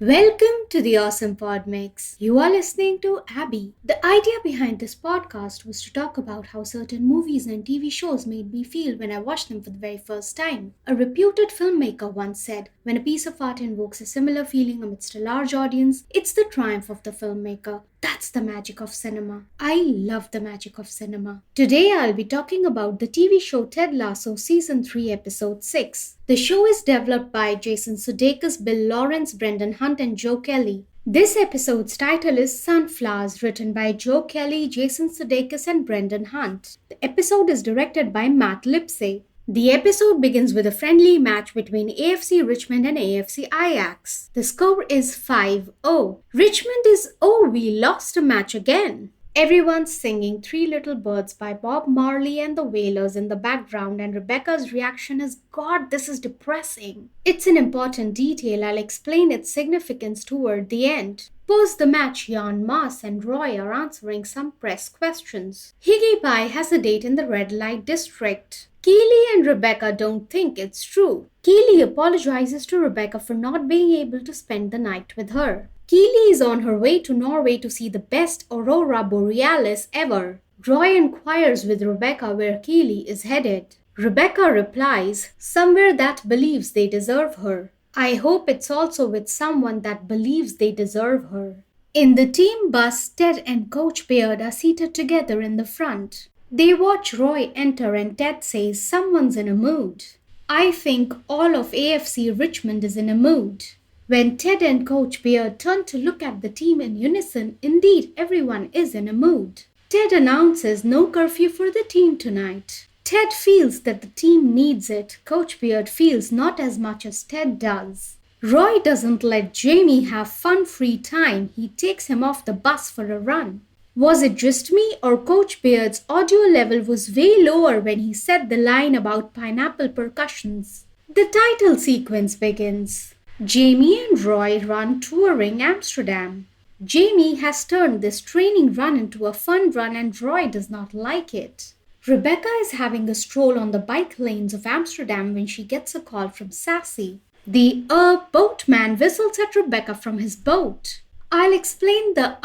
Welcome to the Awesome Pod Mix. You are listening to Abby. The idea behind this podcast was to talk about how certain movies and TV shows made me feel when I watched them for the very first time. A reputed filmmaker once said, when a piece of art invokes a similar feeling amidst a large audience, it's the triumph of the filmmaker. That's the magic of cinema. I love the magic of cinema. Today I'll be talking about the TV show Ted Lasso Season 3 Episode 6. The show is developed by Jason Sudeikis, Bill Lawrence, Brendan Hunt and Joe Kelly. This episode's title is Sunflowers, written by Joe Kelly, Jason Sudeikis and Brendan Hunt. The episode is directed by Matt Lipsey. The episode begins with a friendly match between AFC Richmond and AFC Ajax. The score is 5-0. Richmond is, oh, we lost a match again. Everyone's singing Three Little Birds by Bob Marley and the Wailers in the background, and Rebecca's reaction is, God, this is depressing. It's an important detail. I'll explain its significance toward the end. Post the match, Jan Maas and Roy are answering some press questions. Higgy Pie has a date in the red light district. Keely and Rebecca don't think it's true. Keely apologizes to Rebecca for not being able to spend the night with her. Keely is on her way to Norway to see the best aurora borealis ever. Roy inquires with Rebecca where Keely is headed. Rebecca replies, somewhere that believes they deserve her. I hope it's also with someone that believes they deserve her. In the team bus, Ted and Coach Beard are seated together in the front. They watch Roy enter and Ted says someone's in a mood. I think all of AFC Richmond is in a mood. When Ted and Coach Beard turn to look at the team in unison, indeed everyone is in a mood. Ted announces no curfew for the team tonight. Ted feels that the team needs it. Coach Beard feels not as much as Ted does. Roy doesn't let Jamie have fun free time. He takes him off the bus for a run. Was it just me, or Coach Beard's audio level was way lower when he said the line about pineapple percussions? The title sequence begins. Jamie and Roy run touring Amsterdam. Jamie has turned this training run into a fun run and Roy does not like it. Rebecca is having a stroll on the bike lanes of Amsterdam when she gets a call from Sassy. The boatman whistles at Rebecca from his boat. I'll explain the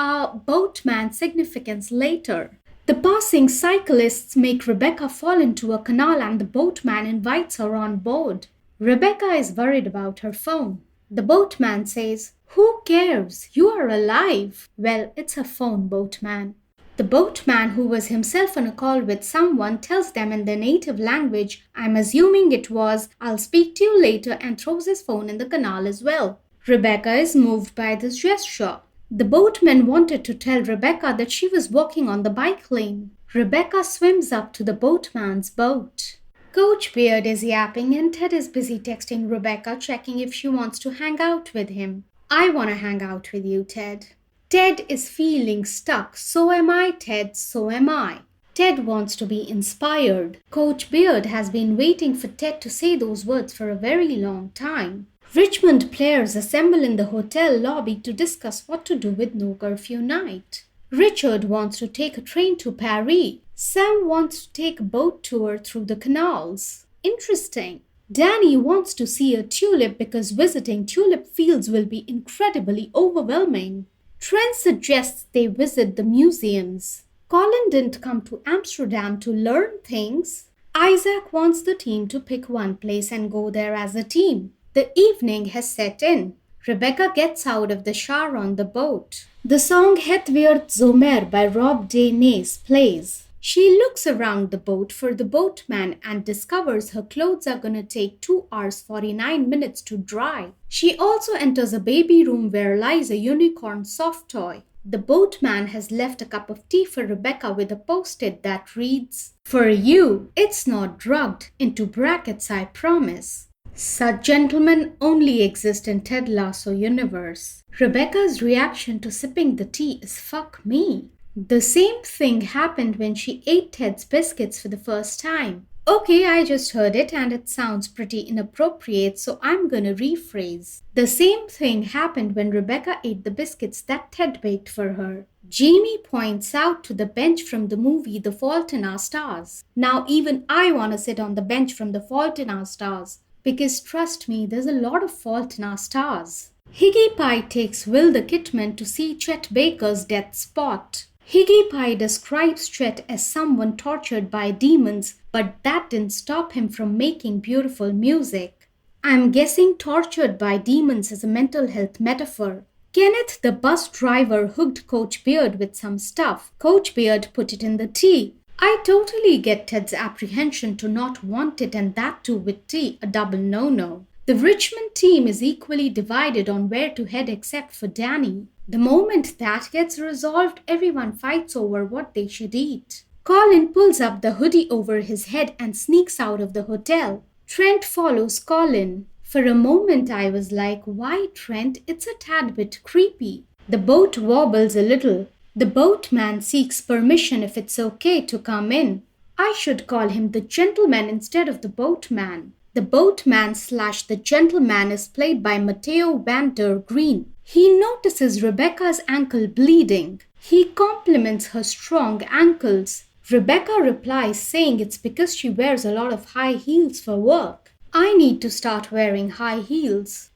boatman significance later. The passing cyclists make Rebecca fall into a canal and the boatman invites her on board. Rebecca is worried about her phone. The boatman says, who cares? You are alive. Well, it's a phone, boatman. The boatman, who was himself on a call with someone, tells them in their native language, I'm assuming it was, I'll speak to you later, and throws his phone in the canal as well. Rebecca is moved by this gesture. The boatman wanted to tell Rebecca that she was walking on the bike lane. Rebecca swims up to the boatman's boat. Coach Beard is yapping and Ted is busy texting Rebecca, checking if she wants to hang out with him. I want to hang out with you, Ted. Ted is feeling stuck. So am I, Ted. So am I. Ted wants to be inspired. Coach Beard has been waiting for Ted to say those words for a very long time. Richmond players assemble in the hotel lobby to discuss what to do with no curfew night. Richard wants to take a train to Paris. Sam wants to take a boat tour through the canals. Interesting. Danny wants to see a tulip because visiting tulip fields will be incredibly overwhelming. Trent suggests they visit the museums. Colin didn't come to Amsterdam to learn things. Isaac wants the team to pick one place and go there as a team. The evening has set in. Rebecca gets out of the shower on the boat. The song Het Wird Zomer by Rob de Nys plays. She looks around the boat for the boatman and discovers her clothes are gonna take 2 hours 49 minutes to dry. She also enters a baby room where lies a unicorn soft toy. The boatman has left a cup of tea for Rebecca with a post-it that reads, For you, it's not drugged, into brackets I promise. Such gentlemen only exist in Ted Lasso universe. Rebecca's reaction to sipping the tea is fuck me. The same thing happened when she ate Ted's biscuits for the first time. Okay, I just heard it and it sounds pretty inappropriate, so I'm gonna rephrase. The same thing happened when Rebecca ate the biscuits that Ted baked for her. Jamie points out to the bench from the movie The Fault in Our Stars. Now even I want to sit on the bench from The Fault in Our Stars. Because trust me, there's a lot of fault in our stars. Higgy Pie takes Will the Kitman to see Chet Baker's death spot. Higgy Pie describes Chet as someone tortured by demons, but that didn't stop him from making beautiful music. I'm guessing tortured by demons is a mental health metaphor. Kenneth, the bus driver, hooked Coach Beard with some stuff. Coach Beard put it in the tea. I totally get Ted's apprehension to not want it, and that too with tea, a double no-no. The Richmond team is equally divided on where to head except for Danny. The moment that gets resolved, everyone fights over what they should eat. Colin pulls up the hoodie over his head and sneaks out of the hotel. Trent follows Colin. For a moment I was like, why Trent? It's a tad bit creepy. The boat wobbles a little. The boatman seeks permission if it's okay to come in. I should call him the gentleman instead of the boatman. The boatman/the gentleman is played by Matteo Van Der Green. He notices Rebecca's ankle bleeding. He compliments her strong ankles. Rebecca replies saying it's because she wears a lot of high heels for work. I need to start wearing high heels,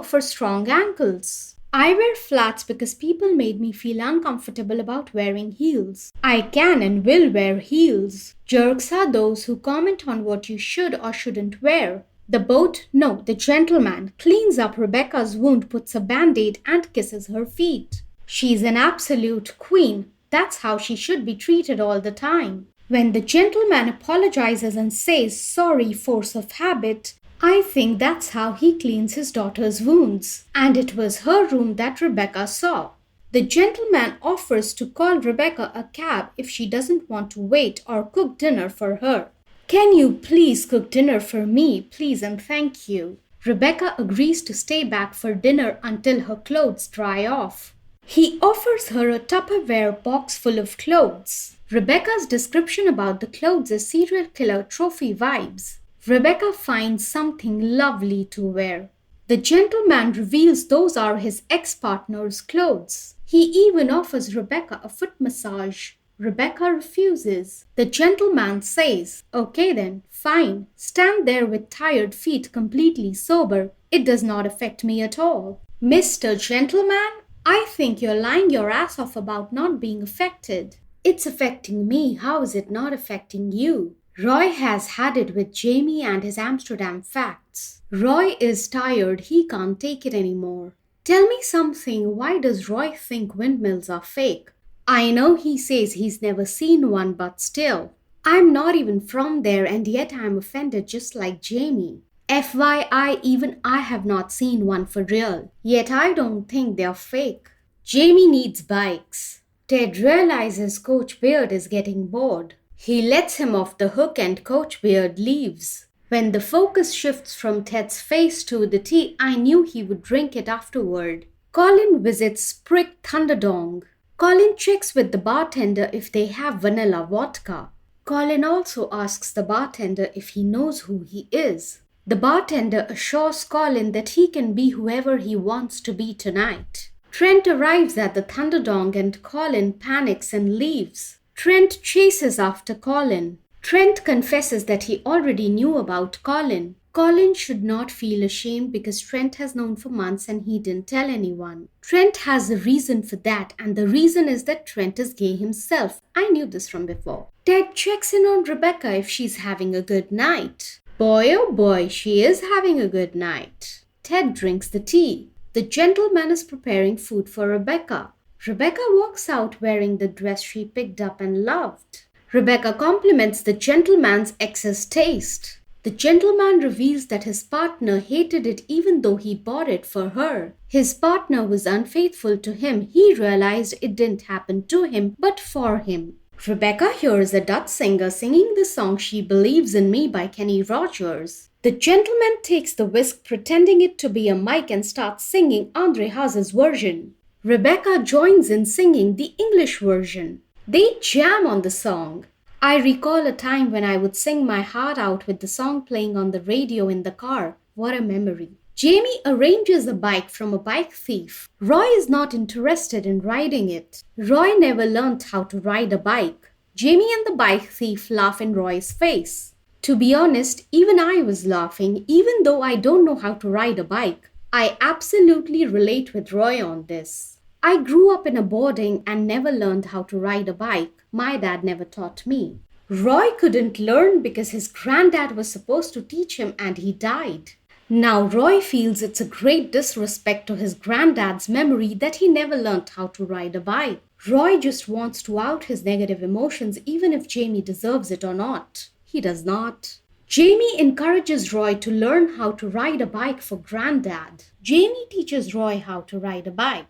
for strong ankles. I wear flats because people made me feel uncomfortable about wearing heels. I can and will wear heels. Jerks are those who comment on what you should or shouldn't wear. The gentleman cleans up Rebecca's wound, puts a band-aid and kisses her feet. She's an absolute queen. That's how she should be treated all the time. When the gentleman apologizes and says sorry, force of habit, I think that's how he cleans his daughter's wounds. And it was her room that Rebecca saw. The gentleman offers to call Rebecca a cab if she doesn't want to wait or cook dinner for her. Can you please cook dinner for me, please and thank you. Rebecca agrees to stay back for dinner until her clothes dry off. He offers her a Tupperware box full of clothes. Rebecca's description about the clothes is serial killer trophy vibes. Rebecca finds something lovely to wear. The gentleman reveals those are his ex-partner's clothes. He even offers Rebecca a foot massage. Rebecca refuses. The gentleman says, okay then, fine. Stand there with tired feet, completely sober. It does not affect me at all. Mr. Gentleman, I think you're lying your ass off about not being affected. It's affecting me. How is it not affecting you? Roy has had it with Jamie and his Amsterdam facts. Roy is tired. He can't take it anymore. Tell me something. Why does Roy think windmills are fake? I know he says he's never seen one, but still. I'm not even from there and yet I'm offended just like Jamie. FYI, even I have not seen one for real. Yet I don't think they're fake. Jamie needs bikes. Ted realizes Coach Beard is getting bored. He lets him off the hook and Coach Beard leaves. When the focus shifts from Ted's face to the tea, I knew he would drink it afterward. Colin visits Prik Thunderdong. Colin checks with the bartender if they have vanilla vodka. Colin also asks the bartender if he knows who he is. The bartender assures Colin that he can be whoever he wants to be tonight. Trent arrives at the Thunderdong and Colin panics and leaves. Trent chases after Colin. Trent confesses that he already knew about Colin. Colin should not feel ashamed because Trent has known for months and he didn't tell anyone. Trent has a reason for that, and the reason is that Trent is gay himself. I knew this from before. Ted checks in on Rebecca if she's having a good night. Boy oh boy, she is having a good night. Ted drinks the tea. The gentleman is preparing food for Rebecca. Rebecca walks out wearing the dress she picked up and loved. Rebecca compliments the gentleman's ex's taste. The gentleman reveals that his partner hated it even though he bought it for her. His partner was unfaithful to him. He realized it didn't happen to him, but for him. Rebecca hears a Dutch singer singing the song She Believes in Me by Kenny Rogers. The gentleman takes the whisk pretending it to be a mic and starts singing Andre Haas's version. Rebecca joins in singing the English version. They jam on the song. I recall a time when I would sing my heart out with the song playing on the radio in the car. What a memory. Jamie arranges a bike from a bike thief. Roy is not interested in riding it. Roy never learnt how to ride a bike. Jamie and the bike thief laugh in Roy's face. To be honest, even I was laughing, even though I don't know how to ride a bike. I absolutely relate with Roy on this. I grew up in a boarding and never learned how to ride a bike. My dad never taught me. Roy couldn't learn because his granddad was supposed to teach him and he died. Now Roy feels it's a great disrespect to his granddad's memory that he never learned how to ride a bike. Roy just wants to out his negative emotions even if Jamie deserves it or not. He does not. Jamie encourages Roy to learn how to ride a bike for Granddad. Jamie teaches Roy how to ride a bike.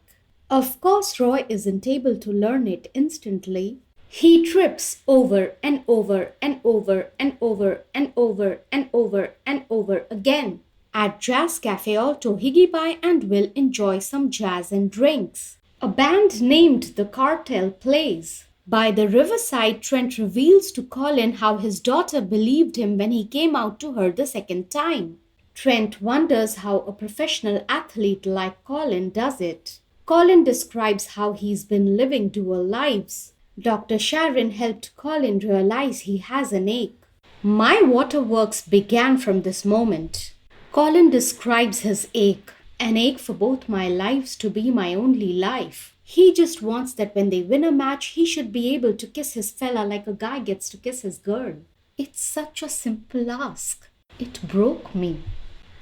Of course, Roy isn't able to learn it instantly. He trips over and over and over and over and over and over and over again. At Jazz Cafe Alto, Higgy Pie and Will enjoy some jazz and drinks. A band named The Cartel plays. By the riverside, Trent reveals to Colin how his daughter believed him when he came out to her the second time. Trent wonders how a professional athlete like Colin does it. Colin describes how he's been living dual lives. Dr. Sharon helped Colin realize he has an ache. My waterworks began from this moment. Colin describes his ache, an ache for both my lives to be my only life. He just wants that when they win a match, he should be able to kiss his fella like a guy gets to kiss his girl. It's such a simple ask. It broke me.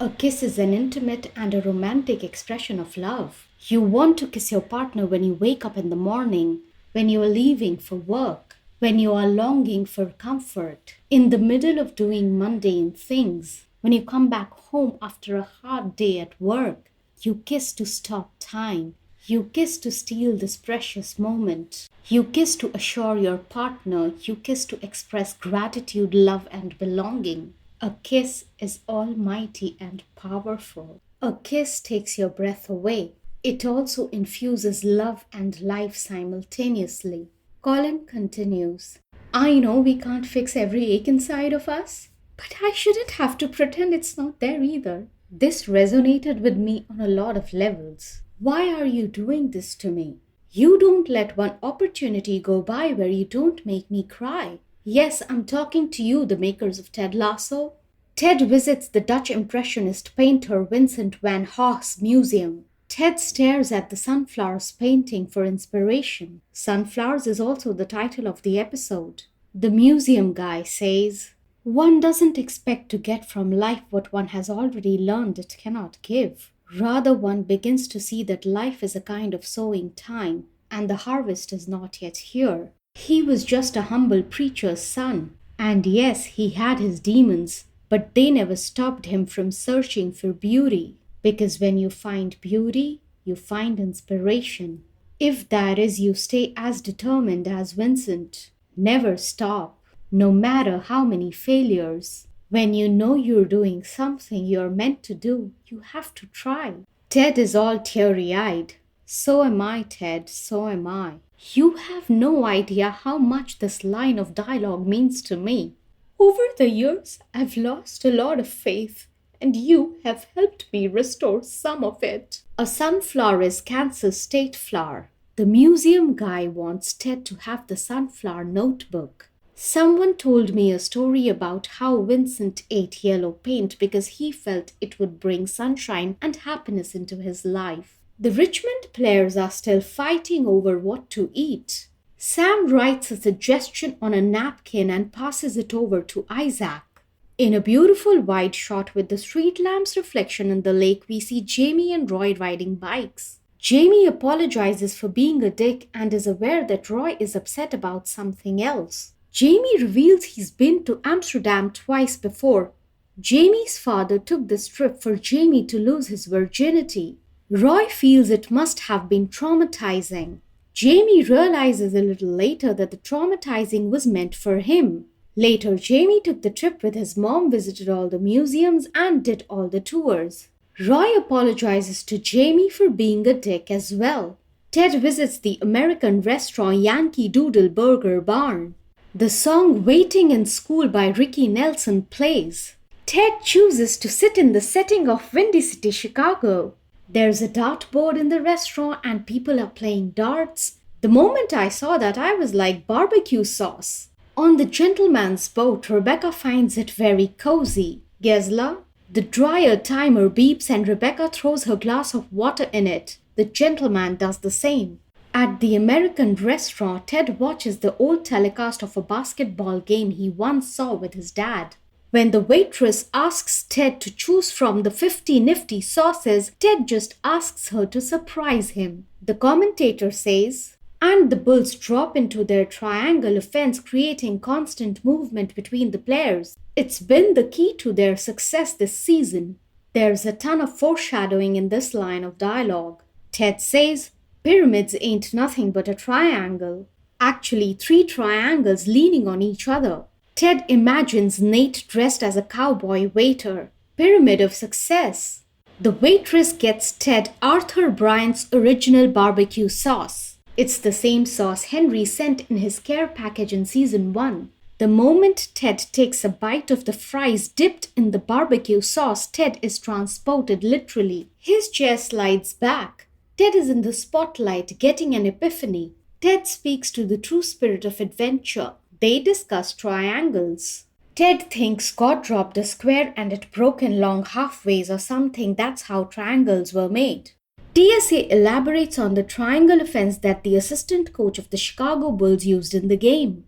A kiss is an intimate and a romantic expression of love. You want to kiss your partner when you wake up in the morning, when you are leaving for work, when you are longing for comfort, in the middle of doing mundane things, when you come back home after a hard day at work. You kiss to stop time. You kiss to steal this precious moment. You kiss to assure your partner. You kiss to express gratitude, love, and belonging. A kiss is almighty and powerful. A kiss takes your breath away. It also infuses love and life simultaneously. Colin continues, I know we can't fix every ache inside of us, but I shouldn't have to pretend it's not there either. This resonated with me on a lot of levels. Why are you doing this to me? You don't let one opportunity go by where you don't make me cry. Yes, I'm talking to you, the makers of Ted Lasso. Ted visits the Dutch impressionist painter Vincent van Gogh's museum. Ted stares at the Sunflowers painting for inspiration. Sunflowers is also the title of the episode. The museum guy says, one doesn't expect to get from life what one has already learned it cannot give. Rather, one begins to see that life is a kind of sowing time, and the harvest is not yet here. He was just a humble preacher's son. And yes, he had his demons, but they never stopped him from searching for beauty. Because when you find beauty, you find inspiration. If that is, you stay as determined as Vincent. Never stop, no matter how many failures. When you know you're doing something you're meant to do, you have to try. Ted is all teary-eyed. So am I, Ted, so am I. You have no idea how much this line of dialogue means to me. Over the years, I've lost a lot of faith, and you have helped me restore some of it. A sunflower is Kansas state flower. The museum guy wants Ted to have the sunflower notebook. Someone told me a story about how Vincent ate yellow paint because he felt it would bring sunshine and happiness into his life. The Richmond players are still fighting over what to eat. Sam writes a suggestion on a napkin and passes it over to Isaac. In a beautiful wide shot with the street lamp's reflection in the lake, we see Jamie and Roy riding bikes. Jamie apologizes for being a dick and is aware that Roy is upset about something else. Jamie reveals he's been to Amsterdam twice before. Jamie's father took this trip for Jamie to lose his virginity. Roy feels it must have been traumatizing. Jamie realizes a little later that the traumatizing was meant for him. Later, Jamie took the trip with his mom, visited all the museums, and did all the tours. Roy apologizes to Jamie for being a dick as well. Ted visits the American restaurant Yankee Doodle Burger Barn. The song Waiting in School by Ricky Nelson plays. Ted chooses to sit in the setting of Windy City, Chicago. There's a dartboard in the restaurant and people are playing darts. The moment I saw that, I was like barbecue sauce. On the gentleman's boat, Rebecca finds it very cozy. Gezellig, The dryer timer beeps and Rebecca throws her glass of water in it. The gentleman does the same. At the American restaurant, Ted watches the old telecast of a basketball game he once saw with his dad. When the waitress asks Ted to choose from the 50 nifty sauces, Ted just asks her to surprise him. The commentator says, and the Bulls drop into their triangle offense, creating constant movement between the players. It's been the key to their success this season. There's a ton of foreshadowing in this line of dialogue. Ted says, pyramids ain't nothing but a triangle. Actually, 3 triangles leaning on each other. Ted imagines Nate dressed as a cowboy waiter. Pyramid of success. The waitress gets Ted Arthur Bryant's original barbecue sauce. It's the same sauce Henry sent in his care package in season 1. The moment Ted takes a bite of the fries dipped in the barbecue sauce, Ted is transported literally. His chair slides back. Ted is in the spotlight getting an epiphany. Ted speaks to the true spirit of adventure. They discuss triangles. Ted thinks God dropped a square and it broke in long halfways or something. That's how triangles were made. TSA elaborates on the triangle offense that the assistant coach of the Chicago Bulls used in the game.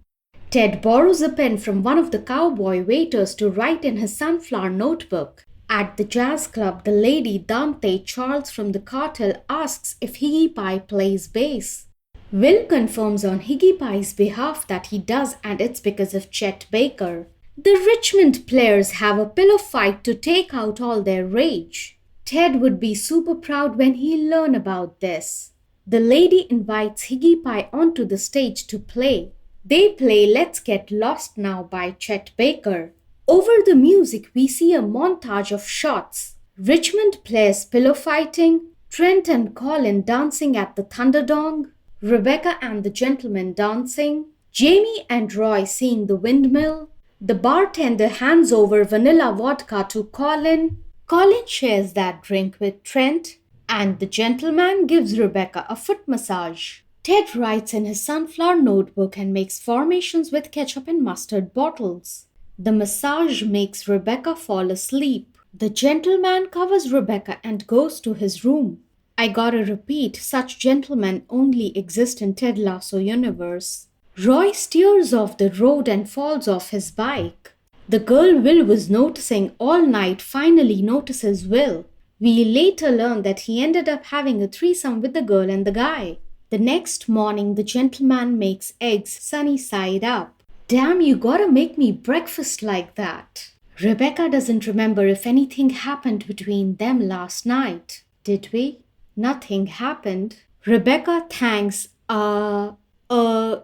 Ted borrows a pen from one of the cowboy waiters to write in his sunflower notebook. At the jazz club, the lady Dante Charles from the cartel asks if Higgy Pie plays bass. Will confirms on Higgy Pie's behalf that he does, and it's because of Chet Baker. The Richmond players have a pillow fight to take out all their rage. Ted would be super proud when he learned about this. The lady invites Higgy Pie onto the stage to play. They play Let's Get Lost Now by Chet Baker. Over the music, we see a montage of shots. Richmond players pillow fighting, Trent and Colin dancing at the Thunderdome, Rebecca and the gentleman dancing, Jamie and Roy seeing the windmill. The bartender hands over vanilla vodka to Colin. Colin shares that drink with Trent, and the gentleman gives Rebecca a foot massage. Ted writes in his sunflower notebook and makes formations with ketchup and mustard bottles. The massage makes Rebecca fall asleep. The gentleman covers Rebecca and goes to his room. I gotta repeat, such gentlemen only exist in Ted Lasso universe. Roy steers off the road and falls off his bike. The girl Will was noticing all night finally notices Will. We later learn that he ended up having a threesome with the girl and the guy. The next morning, the gentleman makes eggs sunny side up. Damn, you gotta make me breakfast like that. Rebecca doesn't remember if anything happened between them last night. Did we? Nothing happened. Rebecca thanks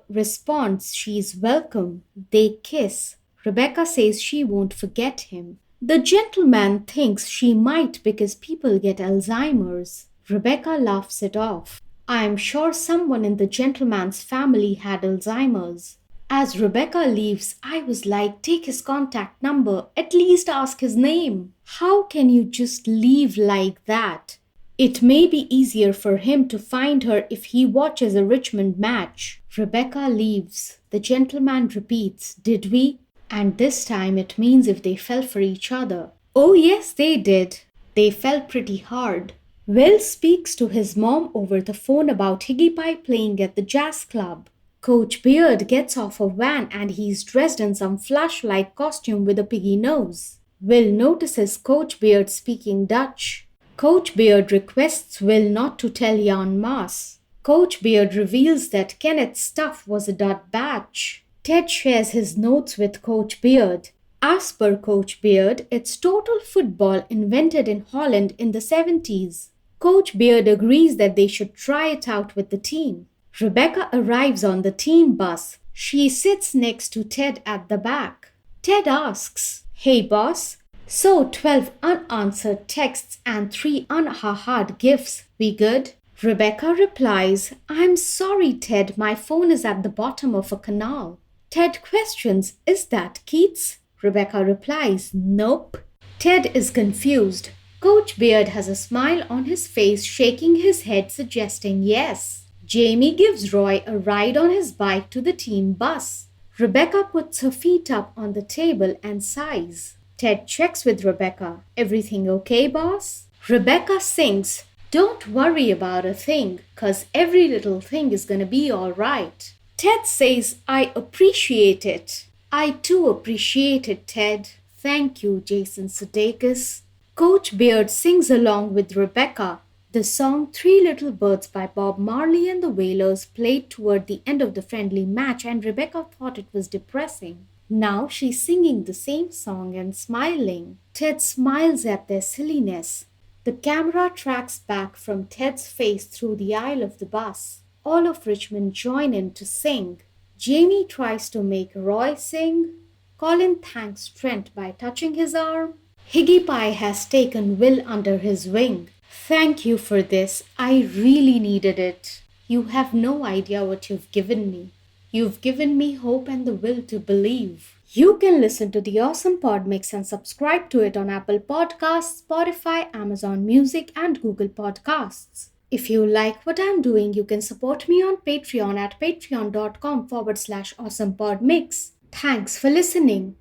responds she's welcome. They kiss. Rebecca says she won't forget him. The gentleman thinks she might because people get Alzheimer's. Rebecca laughs it off. I'm sure someone in the gentleman's family had Alzheimer's. As Rebecca leaves, I was like, take his contact number, at least ask his name. How can you just leave like that? It may be easier for him to find her if he watches a Richmond match. Rebecca leaves. The gentleman repeats, did we? And this time it means if they fell for each other. Oh yes, they did. They fell pretty hard. Will speaks to his mom over the phone about Higgy Pie playing at the jazz club. Coach Beard gets off a van and he's dressed in some flashlight costume with a piggy nose. Will notices Coach Beard speaking Dutch. Coach Beard requests Will not to tell en masse. Coach Beard reveals that Kenneth's stuff was a dud batch. Ted shares his notes with Coach Beard. As per Coach Beard, it's total football invented in Holland in the 70s. Coach Beard agrees that they should try it out with the team. Rebecca arrives on the team bus. She sits next to Ted at the back. Ted asks, hey boss, so 12 unanswered texts and 3 un-hahahed gifs, we good? Rebecca replies, I'm sorry Ted, my phone is at the bottom of a canal. Ted questions, is that Keats? Rebecca replies, nope. Ted is confused. Coach Beard has a smile on his face, shaking his head, suggesting yes. Jamie gives Roy a ride on his bike to the team bus. Rebecca puts her feet up on the table and sighs. Ted checks with Rebecca. Everything okay, boss? Rebecca sings, "Don't worry about a thing, 'cause every little thing is gonna be alright." Ted says, "I appreciate it." "I too appreciate it, Ted." "Thank you, Jason Sudeikis." Coach Beard sings along with Rebecca. The song Three Little Birds by Bob Marley and the Wailers played toward the end of the friendly match, and Rebecca thought it was depressing. Now she's singing the same song and smiling. Ted smiles at their silliness. The camera tracks back from Ted's face through the aisle of the bus. All of Richmond join in to sing. Jamie tries to make Roy sing. Colin thanks Trent by touching his arm. Higgy Pie has taken Will under his wing. "Thank you for this. I really needed it. You have no idea what you've given me. You've given me hope and the will to believe." You can listen to the awesome pod mix and subscribe to it on Apple Podcasts, Spotify, Amazon Music, and Google Podcasts. If you like what I'm doing, you can support me on Patreon at patreon.com/awesomepodmix. Thanks for listening.